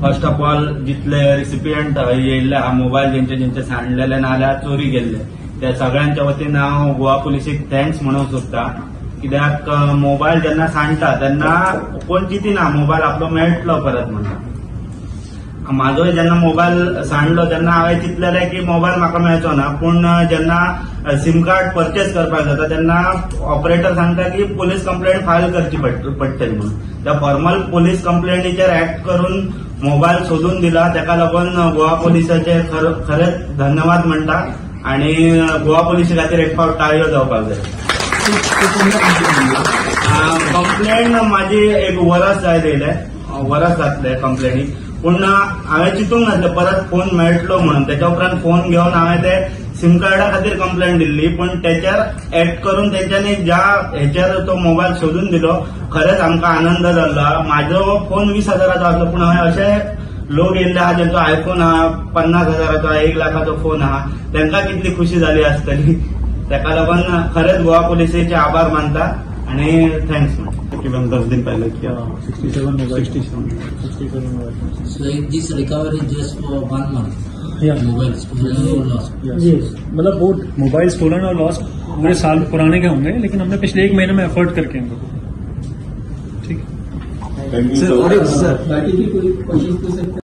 First of all जितले recipient येयल्ले हा mobile जेंचे सांडलेले नाल्यार चोरी गेल्ले त्या सगळ्यांच्या वतीन हांव गोवा पुलिसीक थँक्स म्हणूंक सोदता। कित्याक मोबायल जेन्ना सांडटा तेन्ना कोण चिंतिना मोबायल आपलो मेळटलो परत म्हणटा। म्हाजोय जेन्ना मोबायल सांडलो तेन्ना हांवें चिंतलेलें की मोबायल म्हाका मेळचो ना, पूण जेन्ना सिम कार्ड परचेस करपाक जाता तेन्ना ऑपरेटर सांगता की पुलीस कंप्लेंट फायल करची पडटली म्हणून। त्या फॉर्मल पुलीस कंप्लेंटीचेर एक्ट करून मोबायल सोदून दिला, ताका लागून गोवा पुलिसाचे खरेंच धन्यवाद म्हणटा आनी गोवा पुलिसा खातीर एक फावट ताळयो जावपाक जाय। कंप्लेंट म्हाजी एक वरस वरस जातले कंप्लेनीक, पूण हांवें चिंतूंक नासलें परत फोन मेळटलो म्हणून। तेच्या उपरांत फोन घेवन हांवें ते सिम कार्डा खातीर कंप्लेंट दिल्ली, पूण तेचेर एक्ट करून तेंच्यांनी ज्या हेचेर तो मोबायल सोदून दिलो खरेंच आमकां आनंद जाल्लो। म्हाजो फोन 20,000चो आसलो, पूण हांवें अशे लोक येयल्ले आहा जेंचो आयफोन आहा 50,000चो 1 लाखाचो फोन आहा, तांकां कितली खुशी जाली आसतली। ताका लागून खरेंच गोवा पुलिसेचे आभार मानता आनी थँक्स म्हणटा। तकरीबन 10 दिन पहले किया 67 mobile. So this recovery just for 1 month. Yeah. Mobile stolen or lost. Yes. मतलब वो मोबाइल स्टोलन और लॉस्ट पूरे साल पुराने के होंगे, लेकिन हमने पिछले 1 महीने में एफर्ट करके इनको ठीक है। सर बाकी की कोई क्वेश्चन पूछ सकते हैं?